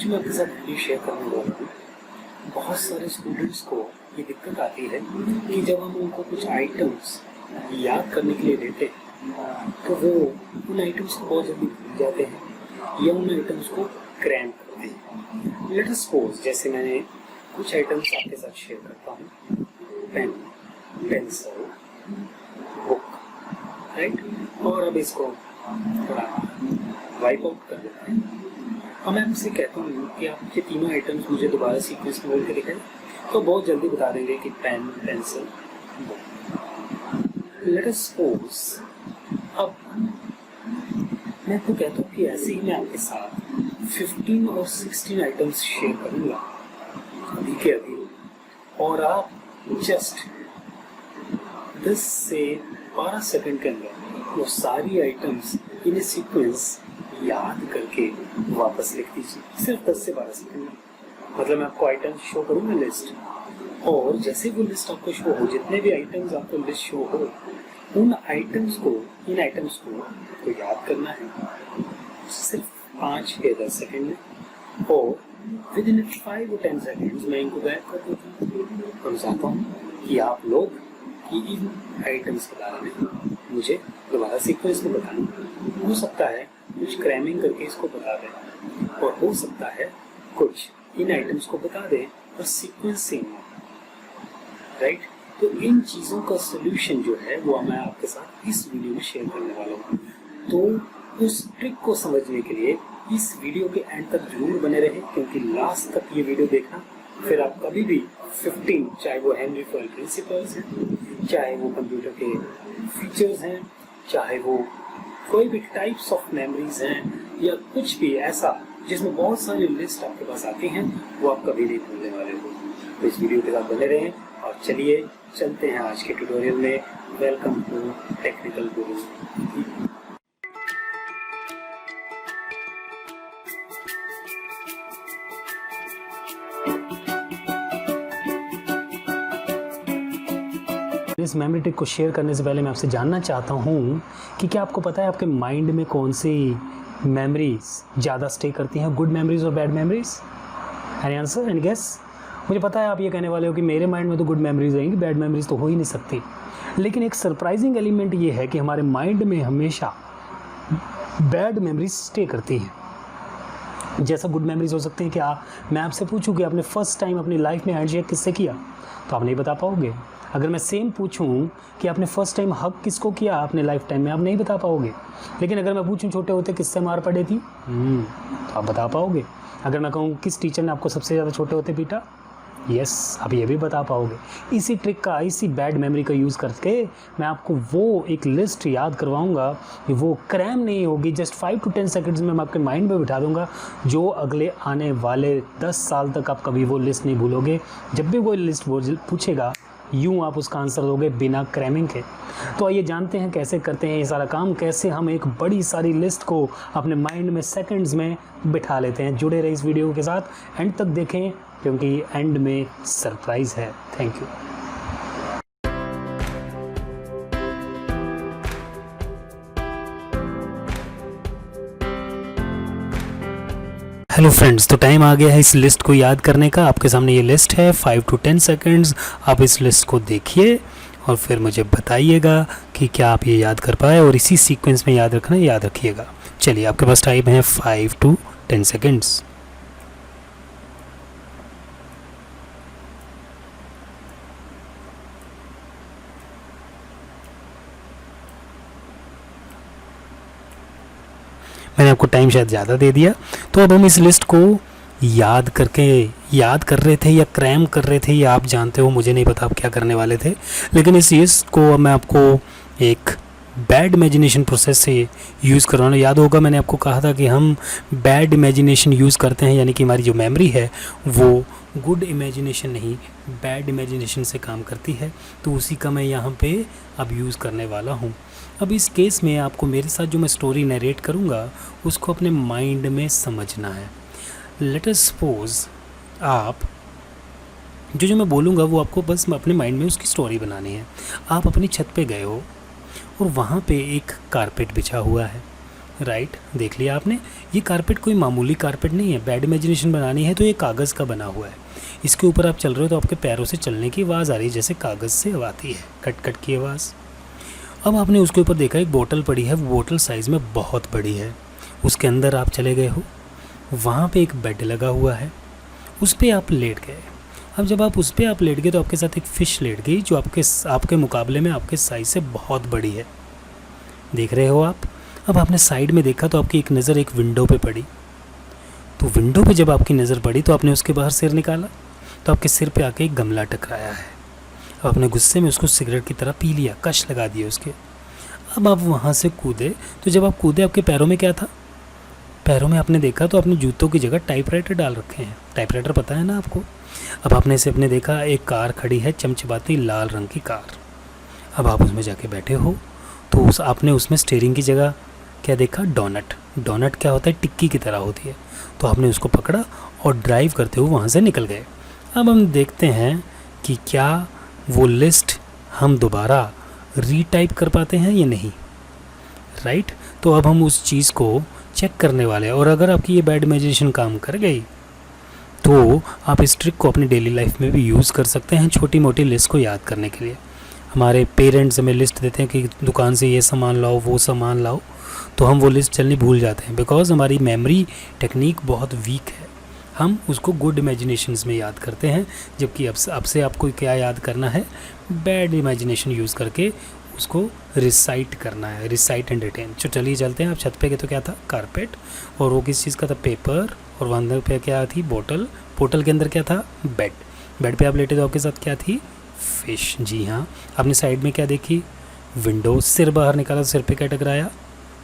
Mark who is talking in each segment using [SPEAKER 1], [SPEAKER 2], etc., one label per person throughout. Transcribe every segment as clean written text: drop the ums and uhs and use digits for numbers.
[SPEAKER 1] आज मैं आपके साथ वीडियो शेयर करने वाला हूँ। बहुत सारे स्टूडेंट्स को ये दिक्कत आती है कि जब हम उनको कुछ आइटम्स याद करने के लिए देते हैं तो वो उन आइटम्स को बहुत जल्दी भूल जाते हैं या उन आइटम्स को क्रैम करते हैं। लेट अस सपोज जैसे मैंने कुछ आइटम्स आपके साथ शेयर करता हूँ, पेन, पेंसिल, बुक, राइट। और अब इसको थोड़ा वाइप आउट कर देते हैं। और मैं आपसे कहता हूँ कि आप ये तीनों आइटम्स मुझे दोबारा सीक्वेंस में बोल के दिखाएं तो बहुत जल्दी बता देंगे कि pen, pencil, book. Let us suppose अब मैं आपको कहता हूँ कि ऐसे ही मैं आपके साथ 15 और 16 आइटम्स शेयर करूँगा अभी के अभी, और आप जस्ट 10 से 12 सेकंड के अंदर वो सारी आइटम्स इन सीक्वेंस याद करके वापस लिख दीजिए। सिर्फ 10 से 12 सेकंड में। मतलब मैं आपको आइटम्स शो करूँगा लिस्ट, और जैसे वो लिस्ट आपको शो हो, जितने भी आइटम्स आपको लिस्ट शो हो, इन आइटम्स को याद करना है सिर्फ 5 या 10 सेकंड में, और विद इन 5 or 10 सेकंड्स मैं इनको बैक कर देता हूँ। और चाहता हूँ कि आप लोग कि इन आइटम्स के बारे में मुझे दोबारा सीक्वेंस में बताएं। हो सकता है कुछ क्रैमिंग करके इसको बता दें, और हो सकता है कुछ इन आइटम्स को बता दें और सीक्वेंसिंग, राइट। तो इन चीज़ों का सोल्यूशन जो है वो मैं आपके साथ इस वीडियो में शेयर करने वाला हूँ। तो उस ट्रिक को समझने के लिए इस वीडियो के एंड तक जरूर बने रहें, क्योंकि लास्ट तक ये वीडियो देखना, फिर आप कभी भी 15, चाहे वो हेनरी फॉयल प्रिंसिपल्स हैं, चाहे वो कंप्यूटर के फीचर्स हैं, चाहे वो कोई भी टाइप्स ऑफ मेमोरीज हैं, या कुछ भी ऐसा जिसमें बहुत सारी लिस्ट आपके पास आती हैं, वो आप कभी नहीं भूलने वाले हो। तो इस वीडियो के साथ बने रहें, और चलिए चलते हैं आज के ट्यूटोरियल में। वेलकम टू टेक्निकल गुरु।
[SPEAKER 2] इस मेमोरी ट्रिक को शेयर करने से पहले मैं आपसे जानना चाहता हूँ कि क्या आपको पता है आपके माइंड में कौन सी मेमोरीज ज़्यादा स्टे करती हैं, गुड मेमोरीज और bad memories? Any answer, any guess? मुझे पता है आप ये कहने वाले हो कि मेरे माइंड में तो गुड मेमोरीज रहेंगी, बैड मेमोरीज तो हो ही नहीं सकती। लेकिन एक सरप्राइजिंग एलिमेंट ये है कि हमारे माइंड में हमेशा बैड मेमोरीज स्टे करती हैं। जैसा गुड मेमोरीज हो सकती हैं। क्या मैं आपसे पूछूं कि आपने फर्स्ट टाइम अपनी लाइफ में हैंडशेक किससे किया, तो आप नहीं बता पाओगे। अगर मैं सेम पूछूं कि आपने फर्स्ट टाइम हग किसको किया अपने लाइफ टाइम में, आप नहीं बता पाओगे। लेकिन अगर मैं पूछूं छोटे होते किससे मार पड़ी थी, तो आप बता पाओगे। अगर मैं कहूँ किस टीचर ने आपको सबसे ज़्यादा छोटे होते पीटा, यस, आप ये भी बता पाओगे। इसी ट्रिक का, इसी बैड मेमोरी का यूज़ करके मैं आपको वो एक लिस्ट याद करवाऊंगा कि वो क्रैम नहीं होगी। जस्ट 5 to 10 सेकंड्स में मैं आपके माइंड में बिठा दूंगा, जो अगले आने वाले 10 साल तक आप कभी वो लिस्ट नहीं भूलोगे। जब भी वो लिस्ट पूछेगा, यूँ आप उसका आंसर दोगे बिना क्रैमिंग के। तो आइए जानते हैं कैसे करते हैं ये सारा काम, कैसे हम एक बड़ी सारी लिस्ट को अपने माइंड में सेकंड्स में बिठा लेते हैं। जुड़े रहे इस वीडियो के साथ, एंड तक देखें, क्योंकि एंड में सरप्राइज़ है। Thank you. हेलो फ्रेंड्स, तो टाइम आ गया है इस लिस्ट को याद करने का। आपके सामने ये लिस्ट है, 5 to 10 सेकंड्स। आप इस लिस्ट को देखिए और फिर मुझे बताइएगा कि क्या आप ये याद कर पाए, और इसी सीक्वेंस में याद रखना, याद रखिएगा। चलिए, आपके पास टाइम है 5 to 10 सेकंड्स। मैंने आपको टाइम शायद ज़्यादा दे दिया। तो अब हम इस लिस्ट को याद कर रहे थे या क्रैम कर रहे थे, या आप जानते हो, मुझे नहीं पता आप क्या करने वाले थे। लेकिन इस लिस्ट को अब मैं आपको एक बैड इमेजिनेशन प्रोसेस से यूज़ करवाना। याद होगा मैंने आपको कहा था कि हम बैड इमेजिनेशन यूज़ करते हैं, यानी कि हमारी जो मेमोरी है वो गुड इमेजिनेशन नहीं, बैड इमेजिनेशन से काम करती है। तो उसी का मैं यहाँ पे अब यूज़ करने वाला हूँ। अब इस केस में आपको मेरे साथ जो मैं स्टोरी नरेट करूँगा उसको अपने माइंड में समझना है। लेट अस सपोज आप जो मैं बोलूँगा वो आपको बस अपने माइंड में उसकी स्टोरी बनानी है। आप अपनी छत पे गए हो और वहाँ पे एक कारपेट बिछा हुआ है, राइट, देख लिया आपने। ये कारपेट कोई मामूली कारपेट नहीं है। बैड इमेजिनेशन बनानी है तो ये कागज़ का बना हुआ है। इसके ऊपर आप चल रहे हो तो आपके पैरों से चलने की आवाज़ आ रही है, जैसे कागज़ से आती है, कट कट की आवाज़। अब आपने उसके ऊपर देखा एक बोतल पड़ी है, वो बोतल साइज़ में बहुत बड़ी है। उसके अंदर आप चले गए हो, वहाँ पे एक बेड लगा हुआ है, उस पर आप लेट गए। अब जब आप उस पर लेट गए तो आपके साथ एक फ़िश लेट गई जो आपके मुकाबले में आपके साइज़ से बहुत बड़ी है। देख रहे हो आप। अब आपने साइड में देखा तो आपकी एक नज़र एक विंडो पे पड़ी। तो विंडो पे जब आपकी नज़र पड़ी तो आपने उसके बाहर सिर निकाला तो आपके सिर पे आके एक गमला टकराया है। अब आपने गुस्से में उसको सिगरेट की तरह पी लिया, कश लगा दिए उसके। अब आप वहाँ से कूदे, तो जब आप कूदे आपके पैरों में क्या था? पैरों में आपने देखा तो आपने जूतों की जगह टाइपराइटर डाल रखे हैं। टाइपराइटर पता है ना आपको। अब आपने से अपने देखा एक कार खड़ी है, चमचमाती लाल रंग की कार। अब आप उसमें जाके बैठे हो तो आपने उसमें स्टीयरिंग की जगह क्या देखा? डोनट। डोनट क्या होता है? टिक्की की तरह होती है। तो आपने उसको पकड़ा और ड्राइव करते हुए वहाँ से निकल गए। अब हम देखते हैं कि क्या वो लिस्ट हम दोबारा रीटाइप कर पाते हैं या नहीं, राइट। तो अब हम उस चीज़ को चेक करने वाले हैं, और अगर आपकी ये बैड इमेजिनेशन काम कर गई तो आप इस ट्रिक को अपनी डेली लाइफ में भी यूज़ कर सकते हैं, छोटी मोटी लिस्ट को याद करने के लिए। हमारे पेरेंट्स हमें लिस्ट देते हैं कि दुकान से ये सामान लाओ, वो सामान लाओ, तो हम वो लिस्ट चलनी भूल जाते हैं, बिकॉज़ हमारी मेमोरी टेक्निक बहुत वीक है। हम उसको गुड इमेजिनेशंस में याद करते हैं, जबकि अब से आपको क्या याद करना है? बैड इमेजिनेशन यूज़ करके उसको रिसाइट करना है, रिसाइट एंड रिटेन। तो चलिए चलते हैं। आप छत पे गए तो क्या था? कारपेट। और वो किस चीज़ का था? पेपर। और अंदर पे क्या थी? बोतल। बोतल के अंदर क्या था? बेड। बेड पे आप लेटे तो आपके साथ क्या थी? फिश। जी हाँ। आपने साइड में क्या देखी? विंडो। सिर बाहर निकाला तो सिर पे क्या टकराया?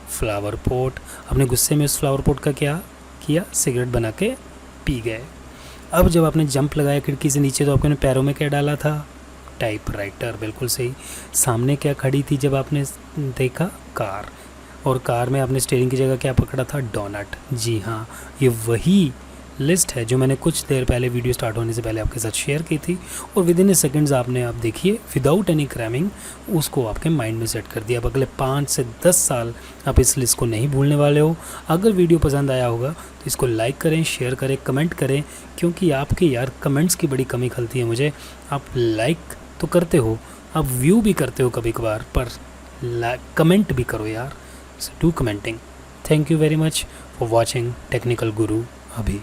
[SPEAKER 2] Flower pot. आपने गुस्से में उस फ्लावर पॉट का क्या किया? सिगरेट बना के पी गए। अब जब आपने जंप लगाया खिड़की से नीचे तो आपने पैरों में क्या डाला था? टाइपराइटर। बिल्कुल सही। सामने क्या खड़ी थी जब आपने देखा? कार। और कार में आपने स्टीयरिंग की जगह क्या पकड़ा था? डोनट। जी हाँ, ये वही लिस्ट है जो मैंने कुछ देर पहले वीडियो स्टार्ट होने से पहले आपके साथ शेयर की थी, और विद इन ए सेकेंड्स आपने आप देखिए विदाउट एनी क्रैमिंग उसको आपके माइंड में सेट कर दिया। अब अगले 5 से 10 साल आप इस लिस्ट को नहीं भूलने वाले हो। अगर वीडियो पसंद आया होगा तो इसको लाइक करें, शेयर करें, कमेंट करें, क्योंकि आपके यार कमेंट्स की बड़ी कमी खलती है मुझे। आप लाइक तो करते हो, आप व्यू भी करते हो कभी कभार, पर कमेंट भी करो यार। Do commenting. Thank you very much for watching technical गुरु अभी।